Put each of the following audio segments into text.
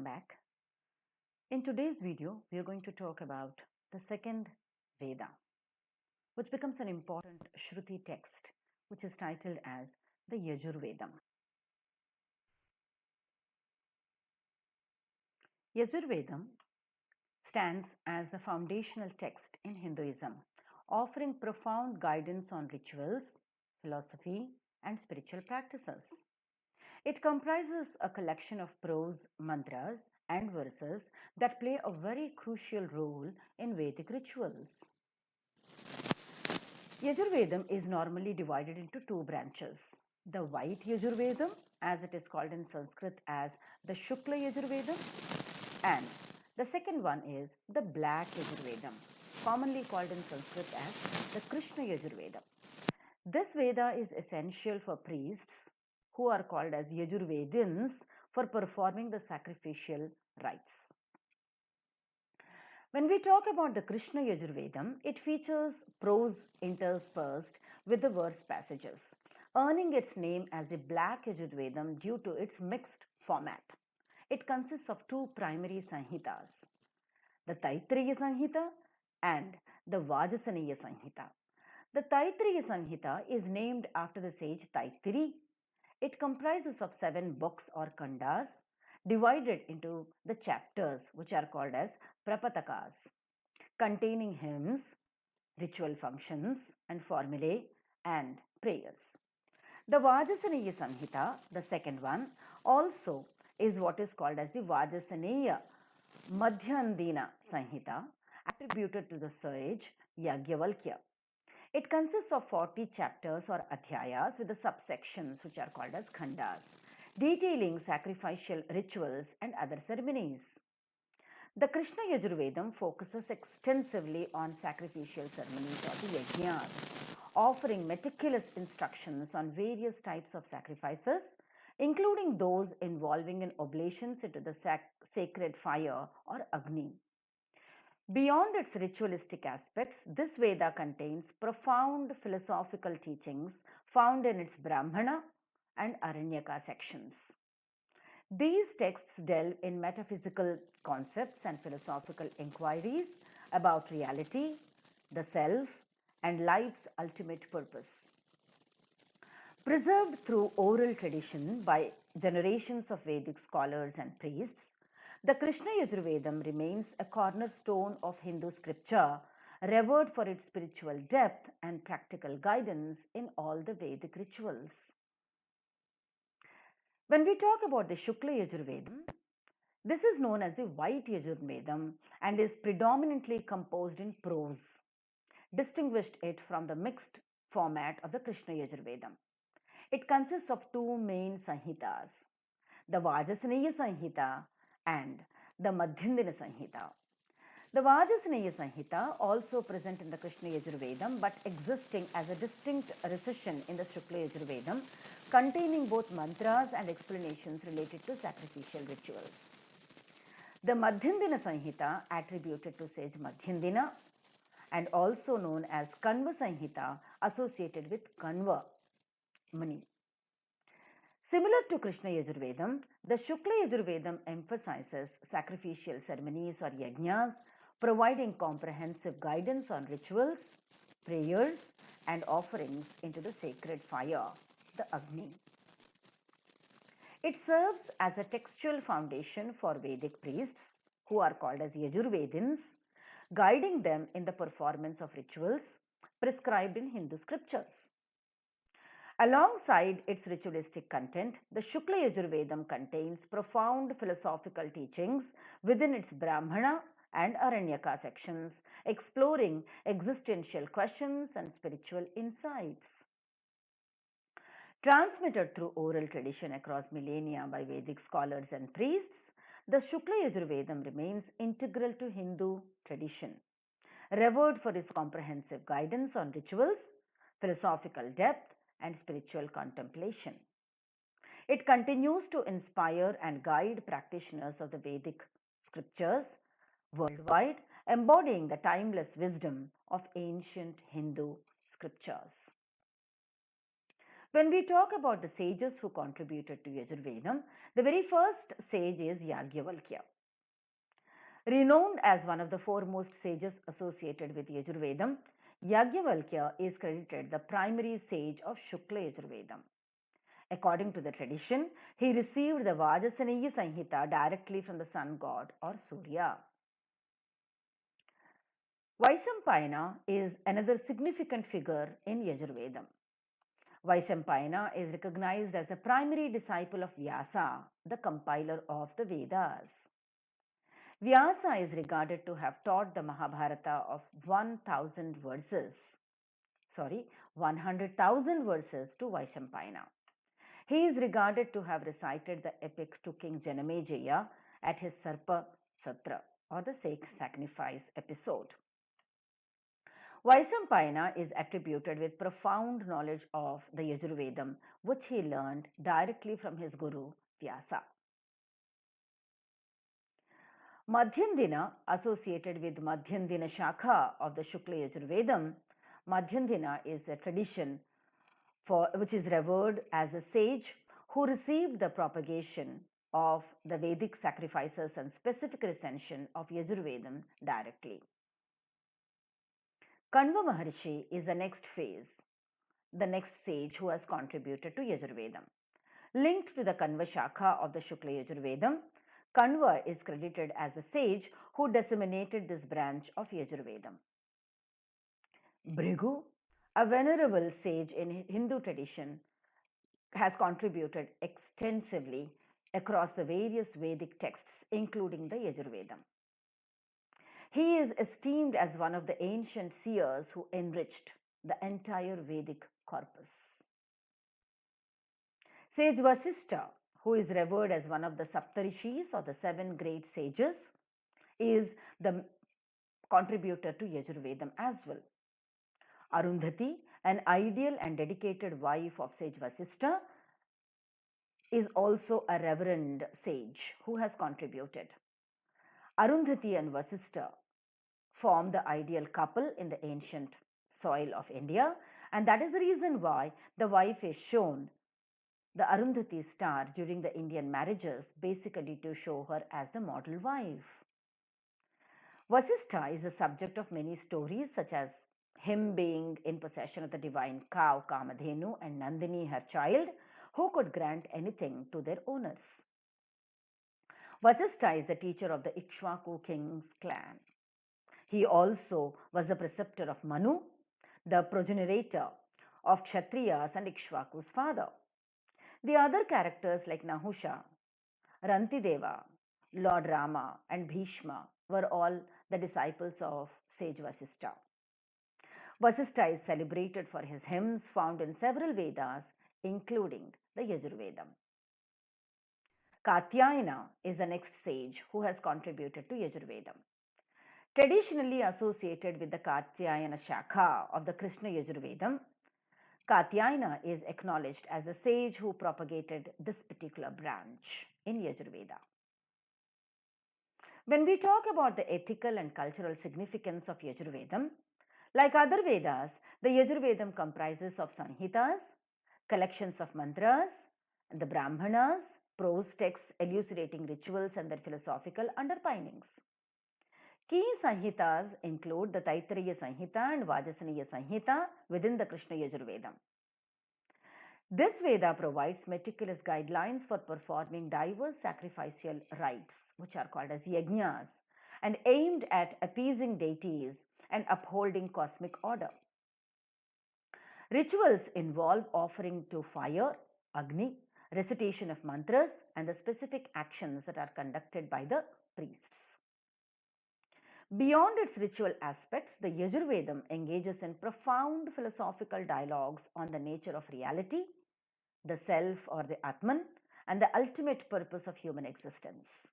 welcome back. In today's video, we are going to talk about the second Veda, which becomes an important Shruti text, which is titled as the Yajurvedam. Yajurvedam stands as the foundational text in Hinduism, offering profound guidance on rituals, philosophy, and spiritual practices. It comprises a collection of prose mantras and verses that play a very crucial role in Vedic rituals. Yajurvedam is normally divided into two branches. The white Yajurvedam, as it is called in Sanskrit as the Shukla Yajurvedam, and the second one is the black Yajurvedam, commonly called in Sanskrit as the Krishna Yajurvedam. This Veda is essential for priests who are called as Yajurvedins for performing the sacrificial rites. When we talk about the Krishna Yajurvedam, it features prose interspersed with the verse passages, earning its name as the Black Yajurvedam due to its mixed format. It consists of two primary Sanhitas, the Taittiriya Sanhita and the Vajasaniya Sanhita. The Taittiriya Sanhita is named after the sage Taittiri. It comprises of 7 books or kandas divided into the chapters which are called as prapatakas, containing hymns, ritual functions and formulae and prayers. The Vajasaniya Sanhita, the second one, also is what is called as the Vajasaneya Madhyandina Sanhita, attributed to the sage Yajnavalkya. It consists of 40 chapters or adhyayas with the subsections which are called as khandas, detailing sacrificial rituals and other ceremonies. The Krishna Yajurvedam focuses extensively on sacrificial ceremonies or the yajnas, offering meticulous instructions on various types of sacrifices, including those involving in oblations into the sacred fire or Agni. Beyond its ritualistic aspects, this Veda contains profound philosophical teachings found in its Brahmana and Aranyaka sections. These texts delve in metaphysical concepts and philosophical inquiries about reality, the self, and life's ultimate purpose. Preserved through oral tradition by generations of Vedic scholars and priests, the Krishna Yajurvedam remains a cornerstone of Hindu scripture, revered for its spiritual depth and practical guidance in all the Vedic rituals. When we talk about the Shukla Yajurvedam, this is known as the White Yajurvedam and is predominantly composed in prose, distinguished it from the mixed format of the Krishna Yajurvedam. It consists of two main Sanhitas, the Vajasaniya Sanhita and the Madhyandina Sanhita. The Vajasaniya Sanhita, also present in the Krishna Yajurvedam but existing as a distinct recision in the Shukla Yajurvedam, containing both mantras and explanations related to sacrificial rituals. The Madhyandina Sanhita, attributed to sage Madhyandina and also known as Kanva Sanhita, associated with Kanva Muni. Similar to Krishna Yajurvedam, the Shukla Yajurvedam emphasizes sacrificial ceremonies or yajnas, providing comprehensive guidance on rituals, prayers, and offerings into the sacred fire, the Agni. It serves as a textual foundation for Vedic priests, who are called as Yajurvedins, guiding them in the performance of rituals prescribed in Hindu scriptures. Alongside its ritualistic content, the Shukla Yajurvedam contains profound philosophical teachings within its Brahmana and Aranyaka sections, exploring existential questions and spiritual insights. Transmitted through oral tradition across millennia by Vedic scholars and priests, the Shukla Yajurvedam remains integral to Hindu tradition, revered for its comprehensive guidance on rituals, philosophical depth, and spiritual contemplation. It continues to inspire and guide practitioners of the Vedic scriptures worldwide, embodying the timeless wisdom of ancient Hindu scriptures. When we talk about the sages who contributed to Yajurvedam, the very first sage is Yajnavalkya. Renowned as one of the foremost sages associated with Yajurvedam, Yajnavalkya is credited the primary sage of Shukla Yajurvedam. According to the tradition, he received the Vajasaniya Sanhita directly from the sun god or Surya. Vaishampayana is another significant figure in Yajurvedam. Vaishampayana is recognized as the primary disciple of Vyasa, the compiler of the Vedas. Vyasa is regarded to have taught the Mahabharata of 100,000 verses to Vaishampayana. He is regarded to have recited the epic to King Janamejaya at his Sarpa Satra or the sacrifice episode. Vaishampayana is attributed with profound knowledge of the Yajurvedam, which he learned directly from his guru Vyasa. Madhyandina, associated with Madhyandina Shakha of the Shukla Yajurvedam, Madhyandina is a tradition which is revered as a sage who received the propagation of the Vedic sacrifices and specific recension of Yajurvedam directly. Kanva Maharshi is the next phase, the next sage who has contributed to Yajurvedam. Linked to the Kanva Shakha of the Shukla Yajurvedam, Kanva is credited as the sage who disseminated this branch of Yajurvedam. Bhrigu, a venerable sage in Hindu tradition, has contributed extensively across the various Vedic texts, including the Yajurvedam. He is esteemed as one of the ancient seers who enriched the entire Vedic corpus. Sage Vasishtha, who is revered as one of the Saptarishis or the 7 great sages, is the contributor to Yajurvedam as well. Arundhati, an ideal and dedicated wife of Sage Vasishtha, is also a reverend sage who has contributed. Arundhati and Vasishtha form the ideal couple in the ancient soil of India, and that is the reason why the wife is shown the Arundhati star during the Indian marriages, basically to show her as the model wife. Vasishtha is the subject of many stories, such as him being in possession of the divine cow Kamadhenu and Nandini, her child, who could grant anything to their owners. Vasishtha is the teacher of the Ikshvaku king's clan. He also was the preceptor of Manu, the progenitor of Kshatriyas and Ikshvaku's father. The other characters like Nahusha, Rantideva, Lord Rama, and Bhishma were all the disciples of sage Vasishtha. Vasishtha is celebrated for his hymns found in several Vedas, including the Yajurvedam. Katyayana is the next sage who has contributed to Yajurvedam. Traditionally associated with the Katyayana Shakha of the Krishna Yajurvedam, Katyayana is acknowledged as the sage who propagated this particular branch in Yajurveda. When we talk about the ethical and cultural significance of Yajurvedam, like other Vedas, the Yajurvedam comprises of Sanhitas, collections of mantras, and the Brahmanas, prose texts elucidating rituals and their philosophical underpinnings. Key Sanhitas include the Taittiriya Sanhita and Vajasaniya Sanhita within the Krishna Yajurvedam. This Veda provides meticulous guidelines for performing diverse sacrificial rites, which are called as yajnas, and aimed at appeasing deities and upholding cosmic order. Rituals involve offering to fire, Agni, recitation of mantras, and the specific actions that are conducted by the priests. Beyond its ritual aspects, the Yajurvedam engages in profound philosophical dialogues on the nature of reality, the self or the Atman, and the ultimate purpose of human existence.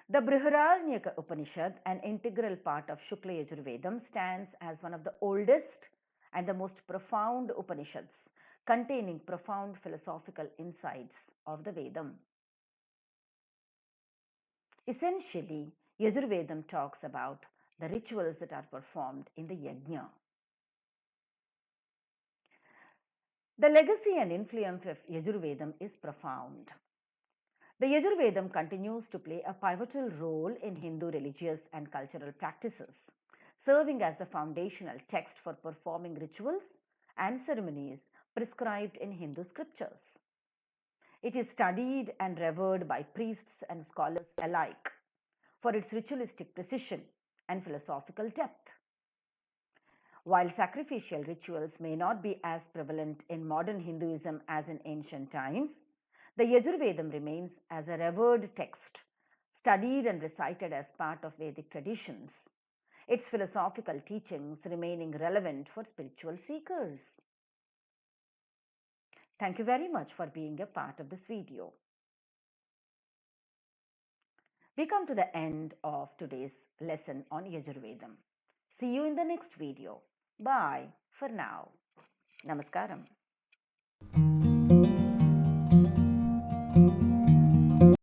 The Brihadaranyaka Upanishad, an integral part of Shukla Yajurvedam, stands as one of the oldest and the most profound Upanishads, containing profound philosophical insights of the Vedam. Essentially, Yajurvedam talks about the rituals that are performed in the yajna. The legacy and influence of Yajurvedam is profound. The Yajurvedam continues to play a pivotal role in Hindu religious and cultural practices, serving as the foundational text for performing rituals and ceremonies prescribed in Hindu scriptures. It is studied and revered by priests and scholars alike for its ritualistic precision and philosophical depth. While sacrificial rituals may not be as prevalent in modern Hinduism as in ancient times, the Yajurvedam remains as a revered text, studied and recited as part of Vedic traditions, its philosophical teachings remaining relevant for spiritual seekers. Thank you very much for being a part of this video. We come to the end of today's lesson on Yajurvedam. See you in the next video. Bye for now. Namaskaram.